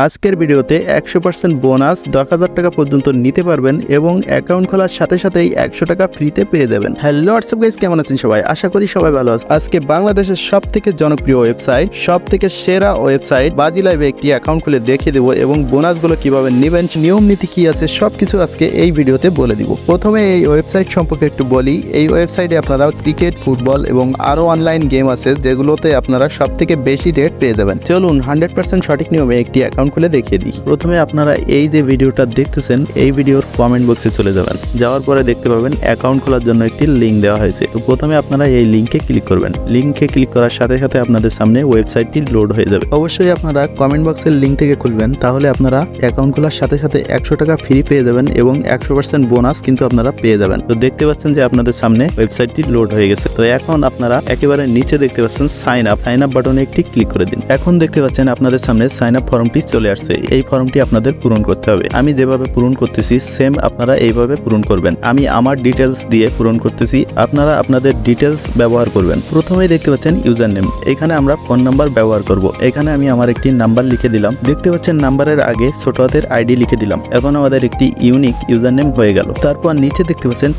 আজকের ভিডিওতে 100% বোনাস 10,000 টাকা পর্যন্ত নিতে পারবেন এবং অ্যাকাউন্ট খোলার সাথে সাথেই 100 টাকা ফ্রিতে পেয়ে যাবেন। হ্যালো হোয়াটসঅ্যাপ গাইস, কেমন আছেন সবাই? আশা করি সবাই ভালো আছেন। আজকে বাংলাদেশের সবথেকে জনপ্রিয় ওয়েবসাইট, সবথেকে সেরা ওয়েবসাইট বাজি লাইভে একটি অ্যাকাউন্ট খুলে দেখিয়ে দেবো এবং বোনাসগুলো কিভাবে নেবেন, নিয়ম নীতি কি আছে সবকিছু আজকে এই ভিডিওতে বলে দিব। প্রথমে এই ওয়েবসাইট সম্পর্কে একটু বলি। এই ওয়েবসাইটে আপনারা ক্রিকেট, ফুটবল এবং আরো অনলাইন গেম আছে যেগুলোতে আপনারা সবথেকে বেশি রেট পেয়ে যাবেন। চলুন 100% সঠিক নিয়মে একটি অ্যাকাউন্ট খুলে দেখিয়ে দিই। প্রথমে আপনারা এই যে ভিডিওটা দেখতেছেন এই ভিডিওর কমেন্ট বক্সে চলে যাবেন। যাওয়ার পরে দেখতে পাবেন অ্যাকাউন্ট খোলার জন্য একটি লিঙ্ক দেওয়া হয়েছে। তো প্রথমে আপনারা এই লিঙ্কে ক্লিক করবেন। লিঙ্কে ক্লিক করার সাথে সাথে আপনাদের সামনে ওয়েবসাইটটি লোড হয়ে যাবে। অবশ্যই আপনারা কমেন্ট বক্সের লিঙ্ক থেকে খুলবেন, তাহলে আপনারা অ্যাকাউন্ট খোলার সাথে সাথে 100 টাকা ফ্রি পেয়ে যাবেন এবং 100% বোনাস কিন্তু আপনারা পেয়ে যাবেন। তো দেখতে পাচ্ছেন যে আপনাদের সামনে ওয়েবসাইটটি লোড হয়ে গেছে। তো এখন আপনারা একেবারে নিচে দেখতে পাচ্ছেন সাইন আপ বাটনে একটি ক্লিক করে দিন। এখন দেখতে পাচ্ছেন আপনাদের সামনে সাইন আপ ফর্মটি চলে আসছে। এই ফর্মটি আপনাদের পূরণ করতে হবে। আমি যেভাবে পূরণ করতেছি সেম আপনারা এইভাবে পূরণ করবেন। আমি আমার ডিটেলস দিয়ে পূরণ করতেছি, আপনারা আপনাদের ডিটেলস ব্যবহার করবেন। প্রথমেই দেখতে পাচ্ছেন ইউজার নেম, এখানে আমরা ফোন নাম্বার ব্যবহার করব। এখানে আমি আমার একটি নাম্বার লিখে দিলাম। দেখতে পাচ্ছেন নাম্বারের আগে ছোট হাতের আইডি লিখে দিলাম। এখন আমাদের একটি ইউনিক ইউজার নেম হয়ে গেল। তারপর নিচে দেখতে পাচ্ছেন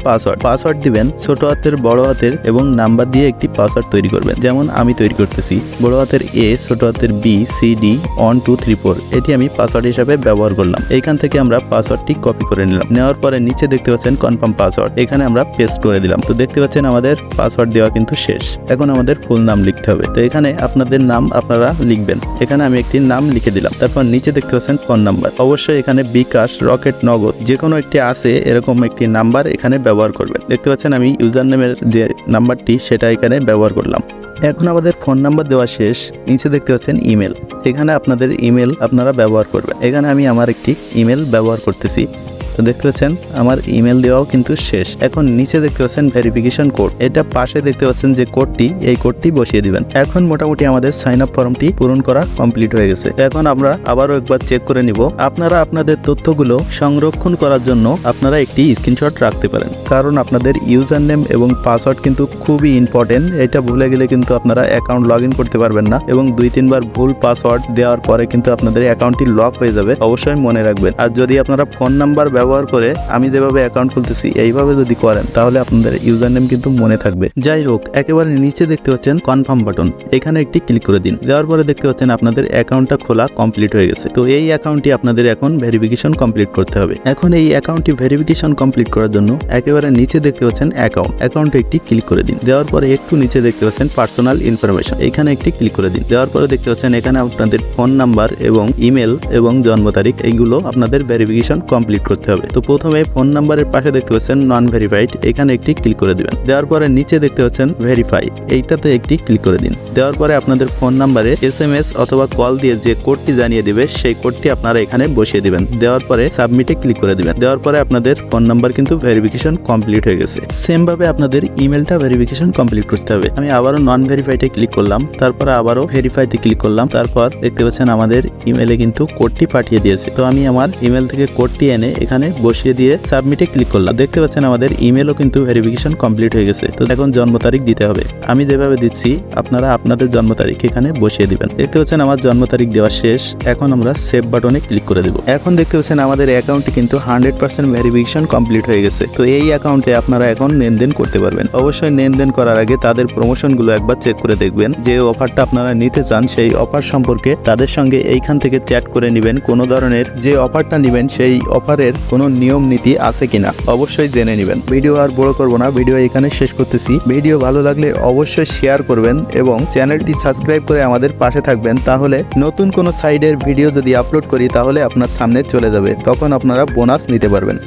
পাসওয়ার্ড দিবেন। ছোট হাতের, বড় হাতের এবং নাম্বার দিয়ে একটি পাসওয়ার্ড তৈরি করবেন। যেমন আমি তৈরি করতেছি বড় হাতের A, ছোট হাতের B, C, D 1 2 3 4। এটি আমি পাসওয়ার্ড হিসাবে ব্যবহার করলাম। এইখান থেকে আমরা পাসওয়ার্ডটি কপি করে নিলাম। নেওয়ার পরে নিচে দেখতে পাচ্ছেন কনফার্ম পাসওয়ার্ড, এখানে আমরা পেস্ট করে দিলাম। তো দেখতে পাচ্ছেন আমাদের পাসওয়ার্ড দেওয়া কিন্তু শেষ। এখন আমাদের ফুল নাম লিখতে হবে। তো এখানে আপনাদের নাম আপনারা লিখবেন। এখানে আমি একটি নাম লিখে দিলাম। তারপর নিচে দেখতে পাচ্ছেন ফোন নাম্বার। অবশ্যই এখানে বিকাশ, রকেট, নগদ যে কোনো একটি আছে এরকম একটি নাম্বার এখানে ব্যবহার করবেন। দেখতে পাচ্ছেন আমি ইউজার নেমের যে নাম্বারটি সেটা এখানে ব্যবহার করলাম। এখন আমাদের ফোন নাম্বার দেওয়া শেষ। নিচে দেখতে পাচ্ছেন ইমেল, এখানে আপনাদের ইমেল আপনারা ব্যবহার করবেন। এখানে আমি আমার একটি ইমেল ব্যবহার করতেছি। তো দেখতে পাচ্ছেন আমার ইমেল দেওয়াও কিন্তু শেষ। এখন নিচে দেখতে পাচ্ছেন ভেরিফিকেশন কোড, এটা পাশে দেখতে পাচ্ছেন যে কোডটি, এই কোডটি বসিয়ে দিবেন। এখন মোটামুটি আমাদের সাইন আপ ফর্মটি পূরণ করা কমপ্লিট হয়ে গেছে। এখন আমরা আবারও একবার চেক করে নিব। আপনারা আপনাদের তথ্যগুলো সংরক্ষণ করার জন্য আপনারা একটি স্ক্রিনশট রাখতে পারেন, কারণ আপনাদের ইউজার নেম এবং পাসওয়ার্ড কিন্তু খুবই ইম্পর্টেন্ট। এটা ভুলে গেলে কিন্তু আপনারা অ্যাকাউন্ট লগ ইন করতে পারবেন না এবং 2-3 বার ভুল পাসওয়ার্ড দেওয়ার পরে কিন্তু আপনাদের অ্যাকাউন্টটি লক হয়ে যাবে। অবশ্যই মনে রাখবেন। আর যদি আপনারা ফোন নাম্বার ব্যবহার করে আমি যেভাবে অ্যাকাউন্ট খুলতেছি এইভাবে যদি করেন তাহলে আপনাদের ইউজার নেম কিন্তু মনে থাকবে। যাই হোক, একেবারে নিচে দেখতে পাচ্ছেন কনফার্ম বাটন, এখানে একটি ক্লিক করে দিন। দেওয়ার পরে দেখতে পাচ্ছেন আপনাদের অ্যাকাউন্টটা খোলা কমপ্লিট হয়ে গেছে। তো এই অ্যাকাউন্টটি আপনাদের এখন ভেরিফিকেশন কমপ্লিট করতে হবে। এখন এই অ্যাকাউন্টটি ভেরিফিকেশন কমপ্লিট করার জন্য একেবারে নিচে দেখতে পাচ্ছেন অ্যাকাউন্টে একটি ক্লিক করে দিন। দেওয়ার পরে একটু নিচে দেখতে পাচ্ছেন পার্সোনাল ইনফরমেশন, এখানে একটি ক্লিক করে দিন। দেওয়ার পরে দেখতে পাচ্ছেন এখানে আপনাদের ফোন নাম্বার এবং ইমেল এবং জন্ম তারিখ এইগুলো আপনাদের ভেরিফিকেশন কমপ্লিট করতে হবে। তো প্রথমে ফোন নাম্বারের পাশে দেখতে পাচ্ছেন নন ভেরিফাইড, এখানে একটি ক্লিক করে দিবেন। দেওয়ার পরে নিচে দেখতে পাচ্ছেন ভেরিফাই, এইটাতে একটি ক্লিক করে দিন। দেওয়ার পরে আপনাদের ফোন নাম্বারে SMS অথবা কল দিয়ে যে কোডটি জানিয়ে দিবে সেই কোডটি আপনারা এখানে বসিয়ে দিবেন। দেওয়ার পরে সাবমিটে ক্লিক করে দিবেন। দেওয়ার পরে আপনাদের ফোন নাম্বার কিন্তু ভেরিফিকেশন কমপ্লিট হয়ে গেছে। সেম ভাবে আপনাদের ইমেলটা ভেরিফিকেশন কমপ্লিট করতে হবে। আমি আবারও নন ভেরিফাইডে ক্লিক করলাম, তারপরে আবারও ভেরিফাইতে ক্লিক করলাম। তারপর দেখতে পাচ্ছেন আমাদের ইমেলে কিন্তু কোডটি পাঠিয়ে দিয়েছে। তো আমি আমার ইমেল থেকে কোডটি এনে এখানে বসিয়ে দিয়ে সাবমিটে ক্লিক করলাম। দেখতে পাচ্ছেন আমাদের ইমেলও কিন্তু ভেরিফিকেশন কমপ্লিট হয়ে গেছে। তো এখন জন্ম তারিখ দিতে হবে। আমি যেভাবে দিচ্ছি আপনারা আপনাদের জন্ম তারিখ এখানে বসিয়ে দিবেন। দেখতে পাচ্ছেন আমার জন্ম তারিখ দেওয়া শেষ। এখন আমরা সেভ বাটনে ক্লিক করে দেব। এখন দেখতে পাচ্ছেন আমাদের অ্যাকাউন্টটি কিন্তু 100% ভেরিফিকেশন কমপ্লিট হয়ে গেছে। তো এই অ্যাকাউন্টে আপনারা এখন লেনদেন করতে পারবেন। অবশ্যই লেনদেন করার আগে তাদের প্রমোশনগুলো একবার চেক করে দেখবেন। যে অফারটা আপনারা নিতে চান সেই অফার সম্পর্কে তাদের সঙ্গে এইখান থেকে চ্যাট করে নেবেন। কোনো ধরনের যে অফারটা নেবেন সেই অফারের কোনো নিয়ম নীতি আছে কিনা অবশ্যই জেনে নেবেন। ভিডিও আর বড় করব না, ভিডিও এখানে শেষ করতেছি। ভিডিও ভালো লাগলে অবশ্যই শেয়ার করবেন এবং চ্যানেলটি সাবস্ক্রাইব করে আমাদের পাশে থাকবেন। তাহলে নতুন কোনো সাইডের ভিডিও যদি আপলোড করি তাহলে আপনার সামনে চলে যাবে, তখন আপনারা বোনাস নিতে পারবেন।